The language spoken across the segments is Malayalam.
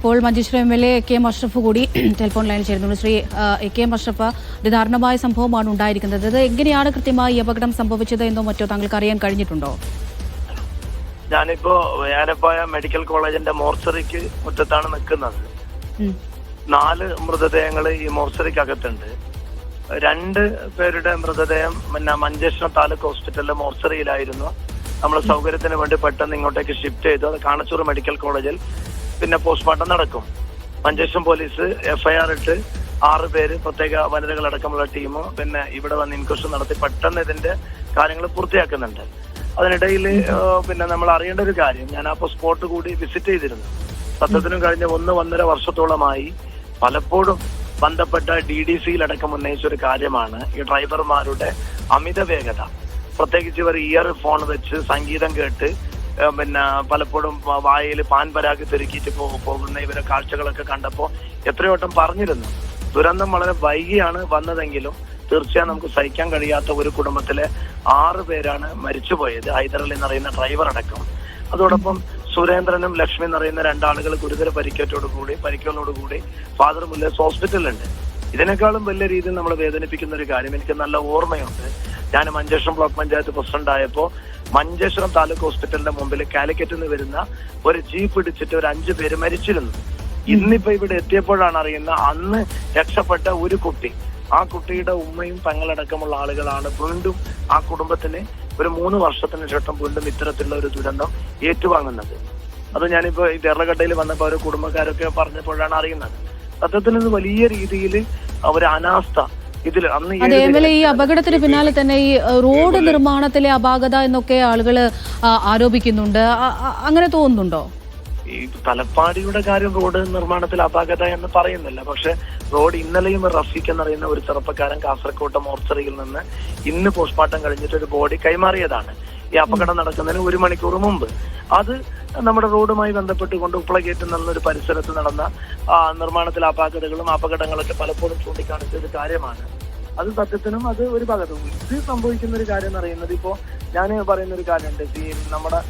ഇപ്പോൾ മഞ്ചേശ്വരം എം.എൽ.എ. കെ.എം. അഷ്റഫ് കൂടി ടെലിഫോൺ ലൈനിൽ ചേരുന്നുണ്ട്. ശ്രീ കെ.എം. അഷ്റഫ്, ഇത് ദാരുണമായ സംഭവമാണ് ഉണ്ടായിരിക്കുന്നത്. ഇത് എങ്ങനെയാണ് കൃത്യമായി ഈ അപകടം സംഭവിച്ചത് എന്നോ മറ്റോ താങ്കൾക്ക് അറിയാൻ കഴിഞ്ഞിട്ടുണ്ടോ? ഞാനിപ്പോ വേനപ്പായ മെഡിക്കൽ കോളേജിന്റെ മോർച്ചറിക്ക് മുറ്റത്താണ് നിൽക്കുന്നത്. 4 മൃതദേഹങ്ങൾ ഈ മോർച്ചറിക്കകത്തുണ്ട്. 2 പേരുടെ മൃതദേഹം മഞ്ചേശ്വരം താലൂക്ക് ഹോസ്പിറ്റലിലെ മോർച്ചറിയിലായിരുന്നു. നമ്മൾ സൗകര്യത്തിന് വേണ്ടി പെട്ടെന്ന് ഇങ്ങോട്ടേക്ക് ഷിഫ്റ്റ് ചെയ്തു. അത് കാണച്ചൂർ മെഡിക്കൽ കോളേജിൽ പിന്നെ പോസ്റ്റ്മോർട്ടം നടക്കും. മഞ്ചേശ്വരം പോലീസ് FIR ഇട്ട് 6 പേര് പ്രത്യേക വനിതകളടക്കമുള്ള ടീം പിന്നെ ഇവിടെ വന്ന് ഇൻക്വസ്റ്റ് നടത്തി പെട്ടെന്ന് ഇതിന്റെ കാര്യങ്ങൾ പൂർത്തിയാക്കുന്നുണ്ട്. അതിനിടയിൽ പിന്നെ നമ്മൾ അറിയേണ്ട ഒരു കാര്യം, ഞാൻ അപ്പോൾ സ്പോട്ട് കൂടി വിസിറ്റ് ചെയ്തിരുന്നു. സത്യത്തിനും കഴിഞ്ഞ 1-1.5 വർഷത്തോളമായി പലപ്പോഴും ബന്ധപ്പെട്ട DDCയിലടക്കം ഉന്നയിച്ച ഒരു കാര്യമാണ് ഈ ഡ്രൈവർമാരുടെ അമിത വേഗത. പ്രത്യേകിച്ച് ഇവർ ഇയർഫോൺ വെച്ച് സംഗീതം കേട്ട് പിന്നെ പലപ്പോഴും വായിൽ പാൻ പരാഗ് തെരുക്കിയിട്ട് പോകുന്ന ഇവരെ കാഴ്ചകളൊക്കെ കണ്ടപ്പോൾ എത്രയോ വട്ടം പറഞ്ഞിരുന്നു. ദുരന്തം വളരെ വൈകിയാണ് വന്നതെങ്കിലും തീർച്ചയായും നമുക്ക് സഹിക്കാൻ കഴിയാത്ത ഒരു കുടുംബത്തിലെ 6 പേരാണ് മരിച്ചുപോയത്. ഹൈദരലി എന്നറിയുന്ന ഡ്രൈവർ അടക്കം. അതോടൊപ്പം സുരേന്ദ്രനും ലക്ഷ്മി എന്നറിയുന്ന 2 ആളുകൾ ഗുരുതര പരിക്കുകളോടുകൂടി ഫാദർ മുല്ലേസ് ഹോസ്പിറ്റലിലുണ്ട്. ഇതിനേക്കാളും വലിയ രീതിയിൽ നമ്മൾ വേദനിപ്പിക്കുന്ന ഒരു കാര്യം, എനിക്ക് നല്ല ഓർമ്മയുണ്ട്. ഞാൻ മഞ്ചേശ്വരം ബ്ലോക്ക് പഞ്ചായത്ത് പ്രസിഡന്റ് ആയപ്പോൾ മഞ്ചേശ്വരം താലൂക്ക് ഹോസ്പിറ്റലിന്റെ മുമ്പിൽ കാലിക്കറ്റിൽ നിന്ന് വരുന്ന ഒരു ജീപ്പ് ഇടിച്ചിട്ട് ഒരു 5 പേര് മരിച്ചിരുന്നു. ഇന്നിപ്പോ ഇവിടെ എത്തിയപ്പോഴാണ് അറിയുന്ന അന്ന് രക്ഷപ്പെട്ട ഒരു കുട്ടി, ആ കുട്ടിയുടെ ഉമ്മയും തങ്ങളടക്കമുള്ള ആളുകളാണ് വീണ്ടും ആ കുടുംബത്തിന് ഒരു 3 വർഷത്തിന് ശേഷം വീണ്ടും ഇത്തരത്തിലുള്ള ഒരു ദുരന്തം ഏറ്റുവാങ്ങുന്നത്. അത് ഞാനിപ്പോ ഈ തെരളഗഡയിൽ വന്നപ്പോ ഒരു കുടുംബക്കാരൊക്കെ പറഞ്ഞപ്പോഴാണ് അറിയുന്നത്. സത്യത്തിൽ ഇത് വലിയ രീതിയിൽ ഒരു അനാസ്ഥ ഇതിൽ അന്ന് ഈ അപകടത്തിന് പിന്നാലെ തന്നെ ഈ റോഡ് നിർമ്മാണത്തിലെ അപാകത എന്നൊക്കെ ആളുകൾ ആരോപിക്കുന്നുണ്ട്. അങ്ങനെ തോന്നുന്നുണ്ടോ? ഈ തലപ്പാടിയുടെ കാര്യം റോഡ് നിർമ്മാണത്തിൽ അപാകത എന്ന് പറയുന്നില്ല. പക്ഷെ റോഡ് ഇന്നലെയും റഫീഖ് എന്നറിയുന്ന ഒരു ചെറുപ്പക്കാരൻ കാസർകോട്ടെ മോർച്ചറിയിൽ നിന്ന് ഇന്ന് പോസ്റ്റ്മോർട്ടം കഴിഞ്ഞിട്ട് ഒരു ബോഡി കൈമാറിയതാണ്. ഈ അപകടം നടക്കുന്നതിന് 1 മണിക്കൂർ മുമ്പ്. അത് നമ്മുടെ റോഡുമായി ബന്ധപ്പെട്ടുകൊണ്ട് ഉപ്പളഗേറ്റ് എന്നൊരു പരിസരത്ത് നടന്ന നിർമ്മാണത്തിലെ അപകടങ്ങളൊക്കെ പലപ്പോഴും ചൂണ്ടിക്കാണിച്ച ഒരു കാര്യമാണ്. അത് സത്യത്തിനും അത് ഒരു ഭാഗത്തും ഇത് സംഭവിക്കുന്ന ഒരു കാര്യം എന്ന് പറയുന്നത്, ഇപ്പോ ഞാൻ പറയുന്ന ഒരു കാര്യമുണ്ട്. ഈ നമ്മുടെ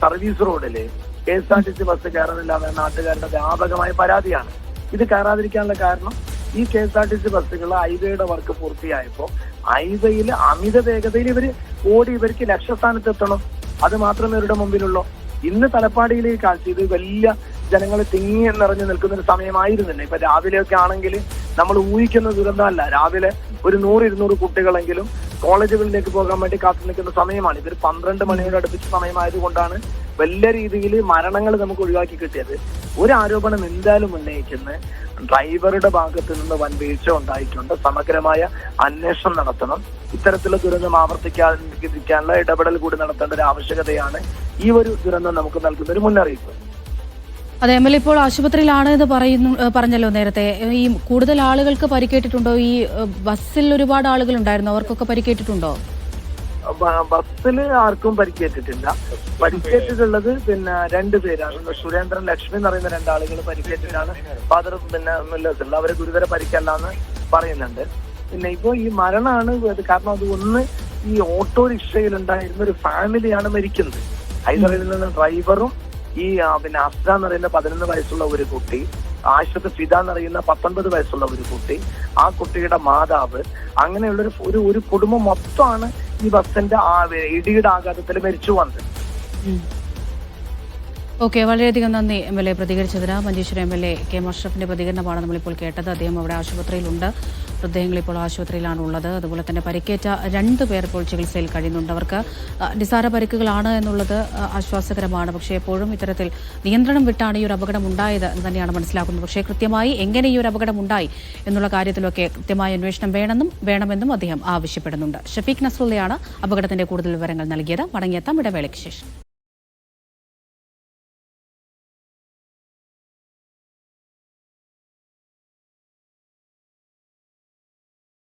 സർവീസ് റോഡില് KSRTC ബസ് കയറുന്നില്ലാതെ നാട്ടുകാരുടെ വ്യാപകമായ പരാതിയാണ്. ഇത് കയറാതിരിക്കാനുള്ള കാരണം ഈ KSRTC ബസ്സുകൾ ഹൈവേയുടെ വർക്ക് പൂർത്തിയായപ്പോൾ ഹൈവേയിൽ അമിത വേഗതയിൽ ഇവർക്ക് ലക്ഷ്യസ്ഥാനത്ത് എത്തണം. അത് മാത്രമേ ഇവരുടെ മുമ്പിലുള്ളൂ. ഇന്ന് തലപ്പാടിയിലെ കാഴ്ച ഇത് വലിയ ജനങ്ങൾ തിങ്ങി നിറഞ്ഞു നിൽക്കുന്ന ഒരു സമയമായിരുന്നില്ല. ഇപ്പൊ രാവിലെയൊക്കെ ആണെങ്കിൽ നമ്മൾ ഊഹിക്കുന്ന ദുരന്തമല്ല. രാവിലെ ഒരു 100-200 കുട്ടികളെങ്കിലും കോളേജുകളിലേക്ക് പോകാൻ വേണ്ടി കാത്തു നിൽക്കുന്ന സമയമാണ്. ഇതൊരു 12 മണിയോട് അടുപ്പിച്ച സമയമായതുകൊണ്ടാണ് വലിയ രീതിയിൽ മരണങ്ങൾ നമുക്ക് ഒഴിവാക്കി കിട്ടിയത്. ഒരു ആരോപണം എന്തായാലും ഉന്നയിക്കുന്നത് ഡ്രൈവറുടെ ഭാഗത്ത് നിന്ന് വൻ വീഴ്ച ഉണ്ടായിട്ടുണ്ട്. സമഗ്രമായ അന്വേഷണം നടത്തണം. ഇത്തരത്തിലുള്ള ദുരന്തം ആവർത്തിക്കാതിരിക്കാനുള്ള ഇടപെടൽ കൂടി നടത്തേണ്ട ഒരു ആവശ്യകതയാണ് ഈ ഒരു ദുരന്തം നമുക്ക് നൽകുന്ന ഒരു മുന്നറിയിപ്പ്. അതെ, എം.എൽ.എ. ഇപ്പോൾ ആശുപത്രിയിലാണ് എന്ന് പറഞ്ഞല്ലോ നേരത്തെ. ഈ കൂടുതൽ ആളുകൾക്ക് പരിക്കേറ്റിട്ടുണ്ടോ? ഈ ബസ്സിൽ ഒരുപാട് ആളുകൾ ഉണ്ടായിരുന്നു, അവർക്കൊക്കെ പരിക്കേറ്റിട്ടുണ്ടോ? ബസ്സിൽ ആർക്കും പരിക്കേറ്റിട്ടില്ല. പരിക്കേറ്റിട്ടുള്ളത് പിന്നെ 2 പേരാണ്. സുരേന്ദ്രൻ, ലക്ഷ്മി എന്നറിയുന്ന 2 ആളുകൾ പരിക്കേറ്റിട്ടാണ്. ഫാദർ മുല്ലേസ് അവരെ ഗുരുതര പരിക്കല്ലാന്ന് പറയുന്നുണ്ട്. പിന്നെ ഇപ്പോ ഈ മരണമാണ് കാരണം അത് ഒന്ന് ഈ ഓട്ടോറിക്ഷയിൽ ഉണ്ടായിരുന്ന ഒരു ഫാമിലിയാണ് മരിക്കുന്നത്. ഹൈദരാബാദിൽ നിന്ന് ഡ്രൈവറും ഈ പിന്നെ അസ്ര എന്നറിയുന്ന 11 വയസ്സുള്ള ഒരു കുട്ടി, ആശുപത്രി ഫിദ എന്നറിയുന്ന 19 വയസ്സുള്ള ഒരു കുട്ടി, ആ കുട്ടിയുടെ മാതാവ്, അങ്ങനെയുള്ള ഒരു കുടുംബം മൊത്തമാണ് ഈ ബസ്സിന്റെ ഇടിയുടെ ആഘാതത്തിൽ മരിച്ചു വന്നത്. ഓക്കെ, വളരെയധികം നന്ദി എം.എൽ.എ. പ്രതികരിച്ചതിന്. മഞ്ചേശ്വരം എം.എൽ.എ. കെ.എം. അഷ്റഫിന്റെ പ്രതികരണമാണ് നമ്മളിപ്പോൾ കേട്ടത്. അദ്ദേഹം അവിടെ ആശുപത്രിയിലുണ്ട്. മൃതദേഹങ്ങൾ ഇപ്പോൾ ആശുപത്രിയിലാണ് ഉള്ളത്. അതുപോലെ തന്നെ പരിക്കേറ്റ 2 പേർ ഇപ്പോൾ ചികിത്സയിൽ കഴിയുന്നുണ്ട്. അവർക്ക് നിസാര പരിക്കുകളാണ് എന്നുള്ളത് ആശ്വാസകരമാണ്. പക്ഷേ എപ്പോഴും ഇത്തരത്തിൽ നിയന്ത്രണം വിട്ടാണ് ഈ ഒരു അപകടം ഉണ്ടായത് എന്ന് തന്നെയാണ് മനസ്സിലാക്കുന്നത്. പക്ഷേ കൃത്യമായി എങ്ങനെ ഈ ഒരു അപകടം ഉണ്ടായി എന്നുള്ള കാര്യത്തിലൊക്കെ കൃത്യമായ അന്വേഷണം വേണമെന്നും അദ്ദേഹം ആവശ്യപ്പെടുന്നുണ്ട്. ഷഫീഖ് നസ്രുള്ളയാണ് അപകടത്തിന്റെ കൂടുതൽ വിവരങ്ങൾ നൽകിയത്. മടങ്ങിയെത്താം ഇടവേളയ്ക്ക് ശേഷം.